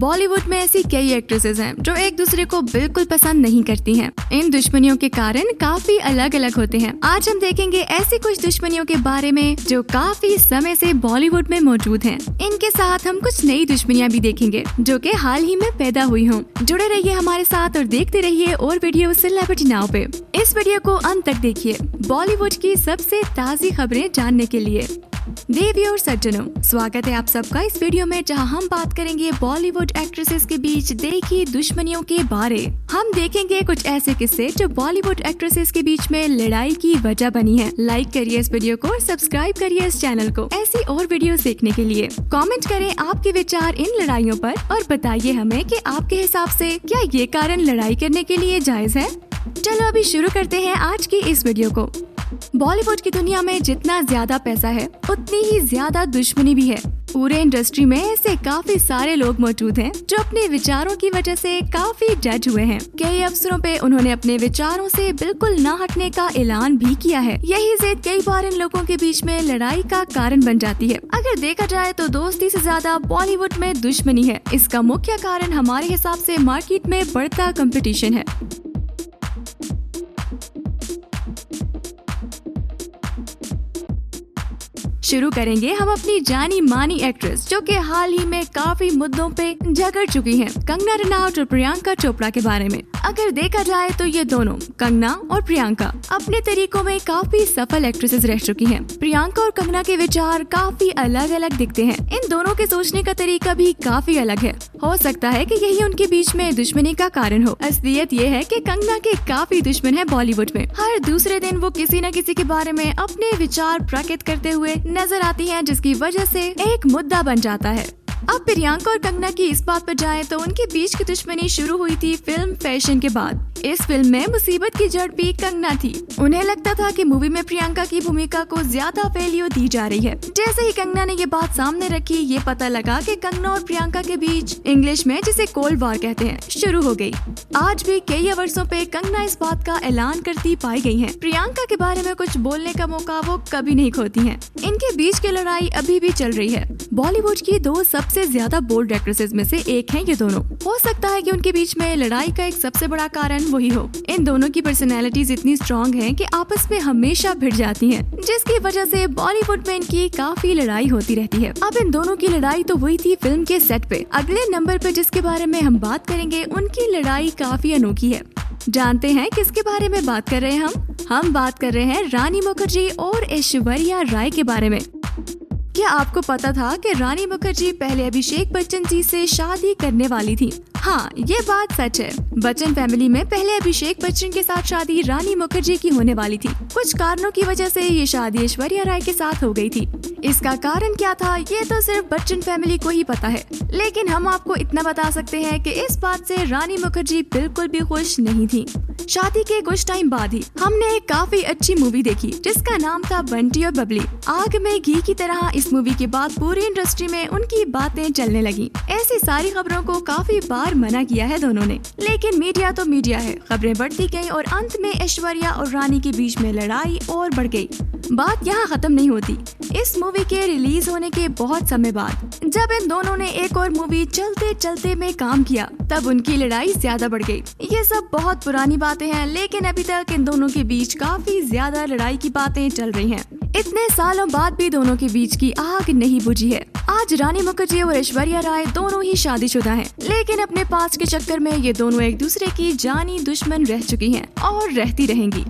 बॉलीवुड में ऐसी कई एक्ट्रेसेस हैं जो एक दूसरे को बिल्कुल पसंद नहीं करती हैं। इन दुश्मनियों के कारण काफी अलग अलग होते हैं। आज हम देखेंगे ऐसी कुछ दुश्मनियों के बारे में जो काफी समय से बॉलीवुड में मौजूद हैं। इनके साथ हम कुछ नई दुश्मनियां भी देखेंगे जो कि हाल ही में पैदा हुई हों। जुड़े रहिए हमारे साथ और देखते रहिए और वीडियो सेलिब्रिटी नाउ पे। इस वीडियो को अंत तक देखिए बॉलीवुड की सबसे ताज़ी खबरें जानने के लिए। देवी और सज्जनों, स्वागत है आप सबका इस वीडियो में, जहां हम बात करेंगे बॉलीवुड एक्ट्रेसेस के बीच देखी दुश्मनियों के बारे। हम देखेंगे कुछ ऐसे किस्से जो बॉलीवुड एक्ट्रेसेस के बीच में लड़ाई की वजह बनी है। लाइक करिए इस वीडियो को और सब्सक्राइब करिए इस चैनल को ऐसी और वीडियो देखने के लिए। कमेंट करें आपके विचार इन लड़ाइयों पर और बताइए हमें कि आपके हिसाब से क्या ये कारण लड़ाई करने के लिए जायज है। चलो अभी शुरू करते हैं आज की इस वीडियो को। बॉलीवुड की दुनिया में जितना ज्यादा पैसा है उतनी ही ज्यादा दुश्मनी भी है। पूरे इंडस्ट्री में ऐसे काफी सारे लोग मौजूद हैं जो अपने विचारों की वजह से काफी जज हुए हैं। कई अवसरों पे उन्होंने अपने विचारों से बिल्कुल न हटने का ऐलान भी किया है। यही जिद कई बार इन लोगों के बीच में लड़ाई का कारण बन जाती है। अगर देखा जाए तो दोस्ती से ज्यादा बॉलीवुड में दुश्मनी है। इसका मुख्य कारण हमारे हिसाब से मार्केट में बढ़ता कंपटीशन है। शुरू करेंगे हम अपनी जानी मानी एक्ट्रेस जो कि हाल ही में काफी मुद्दों पे झगड़ चुकी हैं, कंगना रनौत और प्रियंका चोपड़ा के बारे में। अगर देखा जाए तो ये दोनों, कंगना और प्रियंका, अपने तरीकों में काफी सफल एक्ट्रेसेस रह चुकी हैं। प्रियंका और कंगना के विचार काफी अलग अलग दिखते हैं। इन दोनों के सोचने का तरीका भी काफी अलग है। हो सकता है कि यही उनके बीच में दुश्मनी का कारण हो। असलियत ये है कि कंगना के काफी दुश्मन है बॉलीवुड में। हर दूसरे दिन वो किसी न किसी के बारे में अपने विचार प्रकट करते हुए नजर आती हैं, जिसकी वजह से एक मुद्दा बन जाता है। अब प्रियंका और कंगना की इस बात पर जाएं तो उनके बीच की दुश्मनी शुरू हुई थी फिल्म फैशन के बाद। इस फिल्म में मुसीबत की जड़ भी कंगना थी। उन्हें लगता था कि मूवी में प्रियंका की भूमिका को ज्यादा वैल्यू दी जा रही है। जैसे ही कंगना ने ये बात सामने रखी, ये पता लगा कि कंगना और प्रियंका के बीच, इंग्लिश में जिसे कोल्ड वॉर कहते हैं, शुरू हो गई। आज भी कई वर्षों पे कंगना इस बात का ऐलान करती पाई गई है। प्रियंका के बारे में कुछ बोलने का मौका वो कभी नहीं खोती है। इनके बीच की लड़ाई अभी भी चल रही है। बॉलीवुड की दो सबसे ज्यादा बोल्ड एक्ट्रेसेस में से एक हैं ये दोनों। हो सकता है कि उनके बीच में लड़ाई का एक सबसे बड़ा कारण वही हो। इन दोनों की पर्सनैलिटीज इतनी स्ट्रॉन्ग हैं कि आपस में हमेशा भिड़ जाती हैं, जिसकी वजह से बॉलीवुड में इनकी काफी लड़ाई होती रहती है। अब इन दोनों की लड़ाई तो हुई थी फिल्म के सेट पे। अगले नंबर पे जिसके बारे में हम बात करेंगे, उनकी लड़ाई काफी अनोखी है। जानते हैं किसके बारे में बात कर रहे हैं हम बात कर रहे हैं रानी मुखर्जी और ऐश्वर्या राय के बारे में। क्या आपको पता था कि रानी मुखर्जी पहले अभिषेक बच्चन जी से शादी करने वाली थी? हाँ, ये बात सच है। बच्चन फैमिली में पहले अभिषेक बच्चन के साथ शादी रानी मुखर्जी की होने वाली थी। कुछ कारणों की वजह से ये शादी ऐश्वर्या राय के साथ हो गई थी। इसका कारण क्या था, ये तो सिर्फ बच्चन फैमिली को ही पता है। लेकिन हम आपको इतना बता सकते हैं कि इस बात से रानी मुखर्जी बिल्कुल भी खुश नहीं थी। शादी के कुछ टाइम बाद ही हमने एक काफी अच्छी मूवी देखी जिसका नाम था बंटी और बबली। आग में घी की तरह इस मूवी के बाद पूरी इंडस्ट्री में उनकी बातें चलने लगी। ऐसी सारी खबरों को काफी बार मना किया है दोनों ने, लेकिन मीडिया तो मीडिया है। खबरें बढ़ती गई और अंत में ऐश्वर्या और रानी के बीच में लड़ाई और बढ़ गई। बात यहाँ खत्म नहीं होती। इस मूवी के रिलीज होने के बहुत समय बाद जब इन दोनों ने एक और मूवी चलते चलते में काम किया, तब उनकी लड़ाई ज्यादा बढ़ गई। ये सब बहुत पुरानी बातें हैं, लेकिन अभी तक इन दोनों के बीच काफी ज्यादा लड़ाई की बातें चल रही हैं। इतने सालों बाद भी दोनों के बीच की आग नहीं बुझी है। आज रानी मुखर्जी और ऐश्वर्या राय दोनों ही शादीशुदा हैं, लेकिन अपने पास्ट के चक्कर में ये दोनों एक दूसरे की जानी दुश्मन रह चुकी हैं और रहती रहेंगी।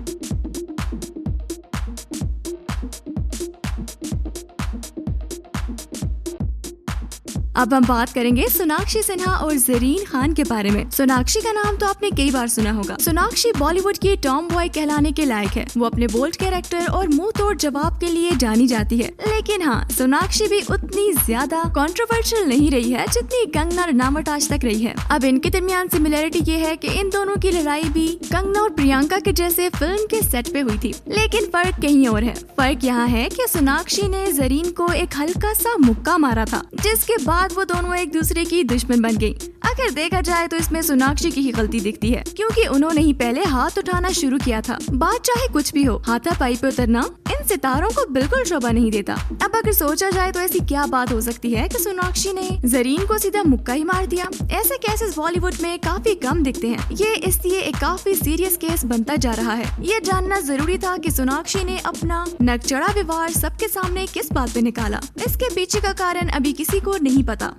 अब हम बात करेंगे सोनाक्षी सिन्हा और ज़रीन खान के बारे में। सोनाक्षी का नाम तो आपने कई बार सुना होगा। सोनाक्षी बॉलीवुड की टॉम बॉय कहलाने के लायक है। वो अपने बोल्ड कैरेक्टर और मुंह तोड़ जवाब के लिए जानी जाती है। लेकिन हाँ, सोनाक्षी भी उतनी ज्यादा कंट्रोवर्शियल नहीं रही है जितनी कंगना रनावत आज तक रही है। अब इनके दरमियान सिमिलरिटी ये है कि इन दोनों की लड़ाई भी कंगना और प्रियंका के जैसे फिल्म के सेट पे हुई थी, लेकिन फर्क कहीं और है। फर्क यहाँ है कि सोनाक्षी ने ज़रीन को एक हल्का सा मुक्का मारा था, जिसके बाद वो दोनों एक दूसरे की दुश्मन बन गयी। अगर देखा जाए तो इसमें सोनाक्षी की ही गलती दिखती है, क्योंकि उन्होंने ही पहले हाथ उठाना शुरू किया था। बात चाहे कुछ भी हो, हाथापाई पे उतरना इन सितारों को बिल्कुल शोभा नहीं देता। अब अगर सोचा जाए तो ऐसी क्या बात हो सकती है कि सोनाक्षी ने जरीन को सीधा मुक्का ही मार दिया। ऐसे केसेस बॉलीवुड में काफी कम दिखते हैं। ये इसलिए एक काफी सीरियस केस बनता जा रहा है। ये जानना जरूरी था कि सोनाक्षी ने अपना नकचड़ा व्यवहार सबके सामने किस बात पे निकाला। इसके पीछे का कारण अभी किसी को नहीं पता।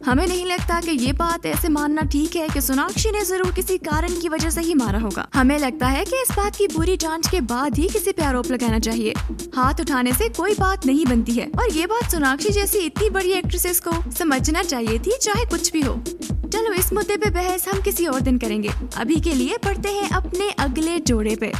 हमें नहीं लगता कि ये बात ऐसे मानना ठीक है कि सोनाक्षी ने जरूर किसी कारण की वजह से ही मारा होगा। हमें लगता है कि इस बात की पूरी जांच के बाद ही किसी पे आरोप लगाना चाहिए। हाथ उठाने से कोई बात नहीं बनती है और ये बात सोनाक्षी जैसी इतनी बड़ी एक्ट्रेसेस को समझना चाहिए थी, चाहे कुछ भी हो। चलो इस मुद्दे पे बहस हम किसी और दिन करेंगे। अभी के लिए पढ़ते हैं अपने अगले जोड़े पे।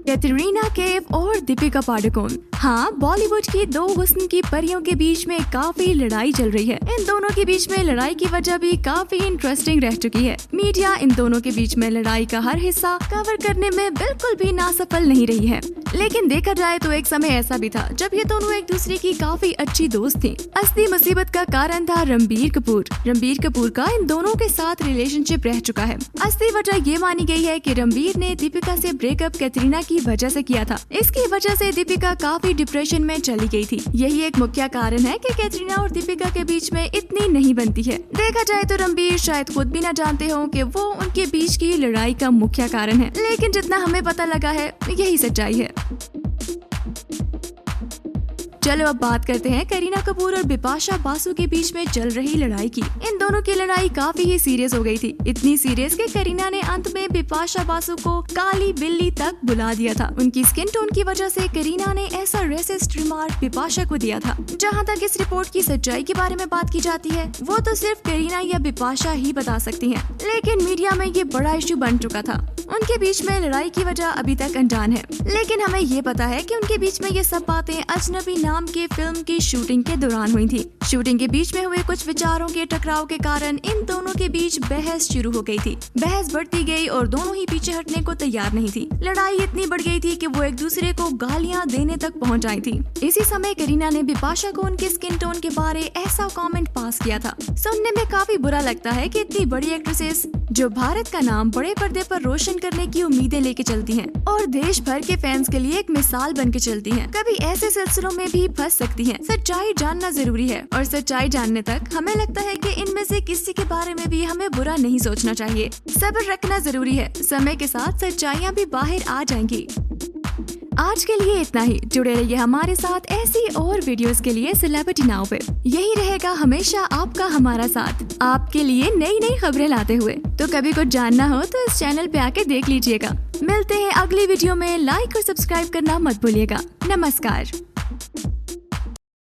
कैटरीना कैफ और दीपिका पादुकोण। हाँ, बॉलीवुड की दो हुस्न की परियों के बीच में काफी लड़ाई चल रही है। इन दोनों के बीच में लड़ाई की वजह भी काफी इंटरेस्टिंग रह चुकी है। मीडिया इन दोनों के बीच में लड़ाई का हर हिस्सा कवर करने में बिल्कुल भी नासफल नहीं रही है। लेकिन देखा जाए तो एक समय ऐसा भी था जब ये दोनों एक दूसरे की काफी अच्छी दोस्त थी। असली मुसीबत का कारण था रणबीर कपूर। रणबीर कपूर का इन दोनों के साथ रिलेशनशिप रह चुका है। असली वजह ये मानी गई है कि रणबीर ने दीपिका से ब्रेकअप कैटरीना की वजह से किया था। इसकी वजह से दीपिका काफी डिप्रेशन में चली गई थी। यही एक मुख्य कारण है कि कैटरीना और दीपिका के बीच में इतनी नहीं बनती है। देखा जाए तो रणबीर शायद खुद भी न जानते हो कि वो उनके बीच की लड़ाई का मुख्य कारण है, लेकिन जितना हमें पता लगा है यही सच्चाई है। चलो अब बात करते हैं करीना कपूर और बिपाशा बासु के बीच में चल रही लड़ाई की। इन दोनों की लड़ाई काफी ही सीरियस हो गई थी। इतनी सीरियस कि करीना ने अंत में बिपाशा बासु को काली बिल्ली तक बुला दिया था। उनकी स्किन टोन की वजह से करीना ने ऐसा रेसिस्ट रिमार्क बिपाशा को दिया था। जहां तक इस रिपोर्ट की सच्चाई के बारे में बात की जाती है, वो तो सिर्फ करीना या बिपाशा ही बता सकती है, लेकिन मीडिया में ये बड़ा इश्यू बन चुका था। उनके बीच में लड़ाई की वजह अभी तक अनजान है, लेकिन हमें ये पता है कि उनके बीच में ये सब बातें अजनबी नाम की फिल्म की शूटिंग के दौरान हुई थी। शूटिंग के बीच में हुए कुछ विचारों के टकराव के कारण इन दोनों के बीच बहस शुरू हो गई थी। बहस बढ़ती गई और दोनों ही पीछे हटने को तैयार नहीं थी। लड़ाई इतनी बढ़ गई थी कि वो एक दूसरे को गालियां देने तक पहुंच आई थी। इसी समय करीना ने बिपाशा को उनके स्किन टोन के बारे ऐसा कमेंट पास किया था। सुनने में काफी बुरा लगता है कि इतनी बड़ी एक्ट्रेसेस जो भारत का नाम बड़े पर्दे पर रोशन करने की उम्मीदें लेके चलती हैं और देश भर के फैंस के लिए एक मिसाल बन के चलती हैं, कभी ऐसे सिलसिलों में भी फंस सकती हैं। सच्चाई जानना जरूरी है और सच्चाई जानने तक हमें लगता है कि इनमें से किसी के बारे में भी हमें बुरा नहीं सोचना चाहिए। सब्र रखना जरूरी है, समय के साथ सच्चाइयाँ भी बाहर आ जाएंगी। आज के लिए इतना ही। जुड़े रहिए हमारे साथ ऐसी और वीडियोस के लिए सेलिब्रिटी नाउ पे। यही रहेगा हमेशा आपका हमारा साथ, आपके लिए नई नई खबरें लाते हुए। तो कभी कुछ जानना हो तो इस चैनल पे आके देख लीजिएगा। मिलते हैं अगली वीडियो में। लाइक और सब्सक्राइब करना मत भूलिएगा। नमस्कार।